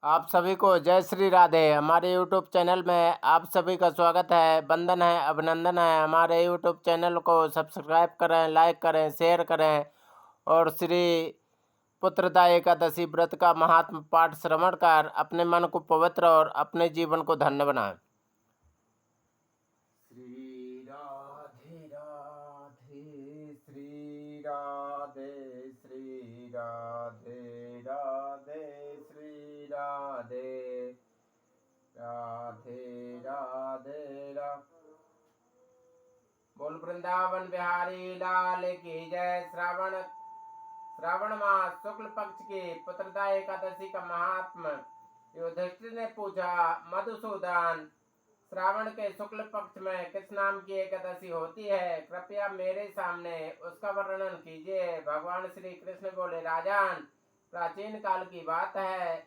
आप सभी को जय श्री राधे। हमारे यूट्यूब चैनल में आप सभी का स्वागत है। वंदन है, अभिनंदन है। हमारे यूट्यूब चैनल को सब्सक्राइब करें, लाइक करें, शेयर करें और श्री पुत्रदा एकादशी व्रत का महात्म पाठ श्रवण कर अपने मन को पवित्र और अपने जीवन को धन्य बनाएं। श्री राधे राधे, श्री राधे, श्री राधे राधे, श्री राधे राधे राधे बोल वृंदावन बिहारी लाल की जय। श्रावण मास शुक्ल पक्ष की पुत्रदा एकादशी का महात्म। युधिष्ठिर ने पूछा, मधुसूदन, श्रावण के शुक्ल पक्ष में किस नाम की एकादशी होती है? कृपया मेरे सामने उसका वर्णन कीजिए। भगवान श्री कृष्ण बोले, राजन, प्राचीन काल की बात है।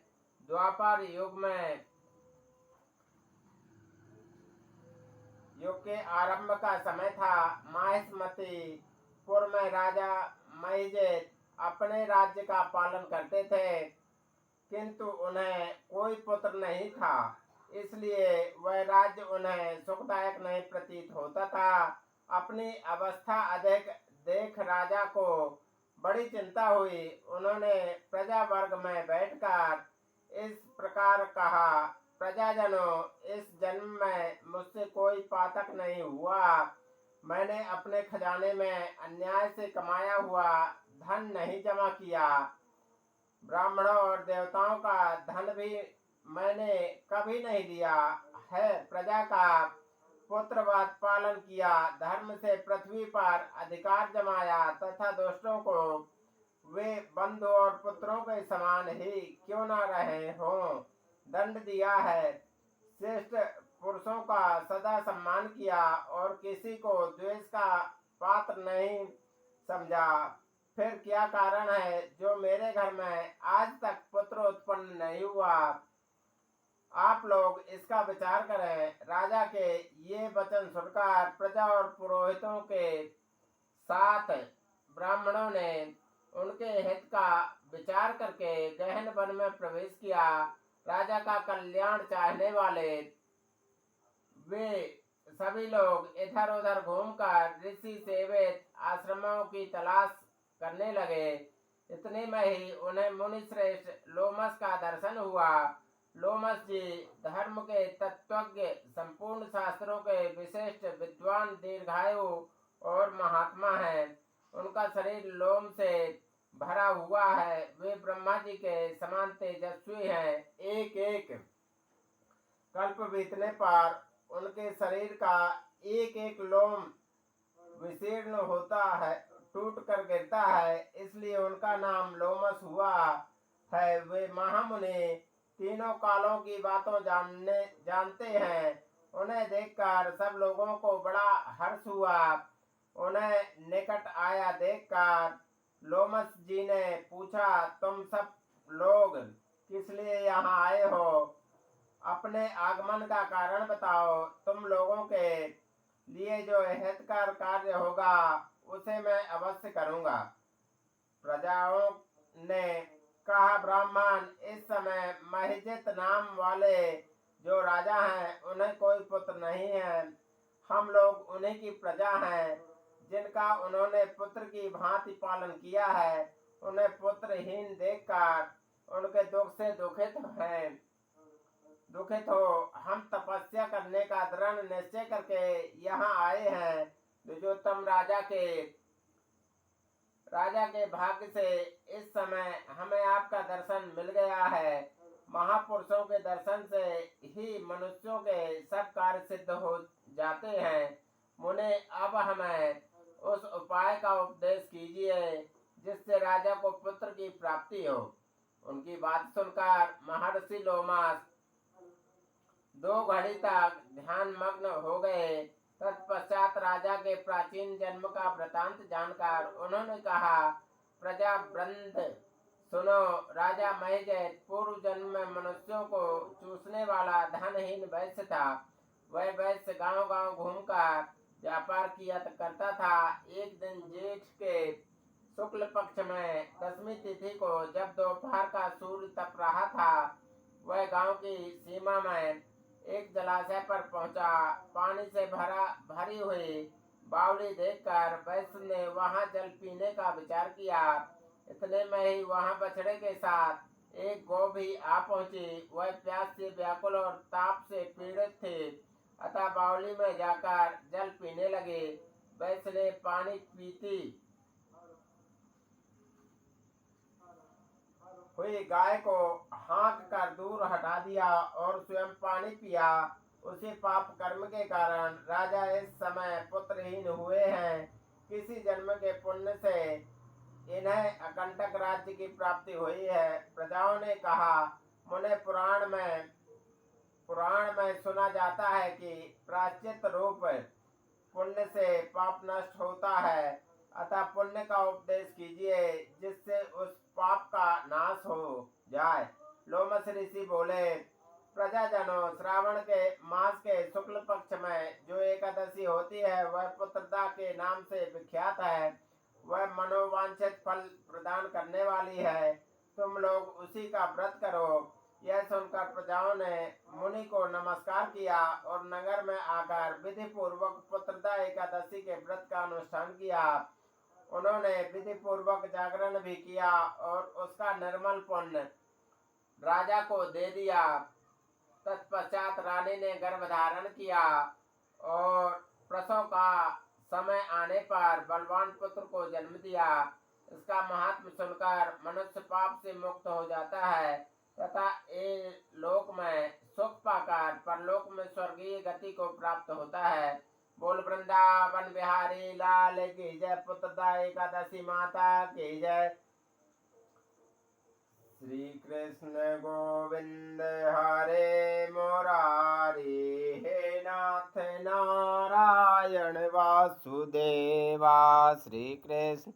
द्वापर युग के आरंभ का समय था। माहिष्मतिपुर में राजा महिजित अपने राज्य का पालन करते थे, किंतु उन्हें कोई पुत्र नहीं था, इसलिए वह राज्य उन्हें सुखदायक नहीं प्रतीत होता था। अपनी अवस्था अधिक देख राजा को बड़ी चिंता हुई। उन्होंने प्रजा वर्ग में बैठकर इस प्रकार कहा, प्रजाजनों, इस जन्म में मुझसे कोई पातक नहीं हुआ। मैंने अपने खजाने में अन्याय से कमाया हुआ धन नहीं जमा किया। ब्राह्मणों और देवताओं का धन भी मैंने कभी नहीं लिया है। प्रजा का पुत्रवत पालन किया, धर्म से पृथ्वी पर अधिकार जमाया तथा दुष्टों को वे बंधु और पुत्रों के समान ही क्यों न रहे हों दंड दिया है। श्रेष्ठ पुरुषों का सदा सम्मान किया और किसी को द्वेष का पात्र नहीं समझा। फिर क्या कारण है जो मेरे घर में आज तक पुत्र उत्पन्न नहीं हुआ? आप लोग इसका विचार करें। राजा के ये वचन सुनकर प्रजा और पुरोहितों के साथ ब्राह्मणों ने उनके हित का विचार करके गहन वन में प्रवेश किया। राजा का कल्याण चाहने वाले वे सभी लोग इधर उधर घूमकर ऋषि सेवित आश्रमों की तलाश करने लगे। इतने में ही उन्हें मुनि श्रेष्ठ लोमस का दर्शन हुआ। लोमस जी धर्म के तत्वज्ञ, संपूर्ण शास्त्रों के विशिष्ट विद्वान, दीर्घायु और महात्मा हैं। उनका शरीर लोम से भरा हुआ है। वे ब्रह्मा जी के समान तेजस्वी हैं। एक एक कल्प बीतने पर उनके शरीर का एक एक लोम विशीर्ण होता है, टूट कर गिरता है, इसलिए उनका नाम लोमस हुआ है। वे महामुनि तीनों कालों की बातों जानते हैं। उन्हें देखकर सब लोगों को बड़ा हर्ष हुआ। उन्हें निकट आया देखकर लोमस जी ने पूछा, तुम सब लोग किस लिए यहाँ आए हो? अपने आगमन का कारण बताओ। तुम लोगों के लिए जो हितकर कार्य होगा उसे मैं अवश्य करूंगा। प्रजाओं ने कहा, ब्राह्मण, इस समय महिजित नाम वाले जो राजा हैं उन्हें कोई पुत्र नहीं है। हम लोग उन्हीं की प्रजा हैं जिनका उन्होंने पुत्र की भांति पालन किया है। उन्हें पुत्रहीन देखकर उनके दुख से दुखित हो हम तपस्या करने का दृढ़ निश्चय करके यहाँ आए हैं। द्विजोत्तम राजा के भाग्य से इस समय हमें आपका दर्शन मिल गया है। महापुरुषों के दर्शन से ही मनुष्यों के सब कार्य सिद्ध हो जाते हैं। मुने, अब हमें उस उपाय का उपदेश कीजिए जिससे राजा को पुत्र की प्राप्ति हो। उनकी बात सुनकर महर्षि लोमस 2 घड़ी तक ध्यान मग्न हो गए। तत्पश्चात राजा के प्राचीन जन्म का वृतांत जानकर उन्होंने कहा, प्रजा वृंद सुनो। राजा महिजित पूर्व जन्म में मनुष्यों को चूसने वाला धनहीन वैश्य था। वह वैश्य गांव गांव घूमकर व्यापार किया करता था। एक दिन जेठ के शुक्ल पक्ष में 10वीं तिथि को जब दोपहर का सूर्य तप रहा था, गांव की सीमा में एक जलाशय पर पहुंचा। पानी से भरी हुई बावली देखकर वैश्य ने वहां जल पीने का विचार किया। इतने में ही वहां बछड़े के साथ एक गौ भी आ पहुंची। वह प्यास से व्याकुल और ताप से पीड़ित थे, अतः बावली में जाकर जल पीने लगे। वैश्य ने पानी पीती हुई गाय को हाँक कर दूर हटा दिया और स्वयं पानी पिया। उसी पाप कर्म के कारण राजा इस समय पुत्रहीन हुए हैं। किसी जन्म के पुण्य से इन्हें अकंटक राज्य की प्राप्ति हुई है। प्रजाओं ने कहा, मुने पुराण में सुना जाता है कि प्रायश्चित रूप पुण्य से पाप नष्ट होता है, अतः पुण्य का उपदेश कीजिए जिससे उस पाप का नाश हो जाए। लोमस ऋषि बोले, प्रजाजनों, श्रावण के मास के शुक्ल पक्ष में जो एकादशी होती है वह पुत्रदा के नाम से विख्यात है। वह मनोवांछित फल प्रदान करने वाली है। तुम लोग उसी का व्रत करो। यह सुनकर प्रजाओं ने मुनि को नमस्कार किया और नगर में आकर विधि पूर्वक पुत्रदा एकादशी के व्रत का अनुष्ठान किया। उन्होंने विधि पूर्वक जागरण भी किया और उसका निर्मल पुण्य राजा को दे दिया। तत्पश्चात रानी ने गर्भ धारण किया और प्रसव का समय आने पर बलवान पुत्र को जन्म दिया। इसका महात्म सुनकर मनुष्य पाप से मुक्त हो जाता है तथा ये लोक में सुख पाकर परलोक में स्वर्गीय गति को प्राप्त होता है। बोल वृंदावन बिहारी लाल की जय। पुत्रदा एकादशी माता की जय। श्री कृष्ण गोविंद हरे मुरारी, हे नाथ नारायण वासुदेवा। श्री कृष्ण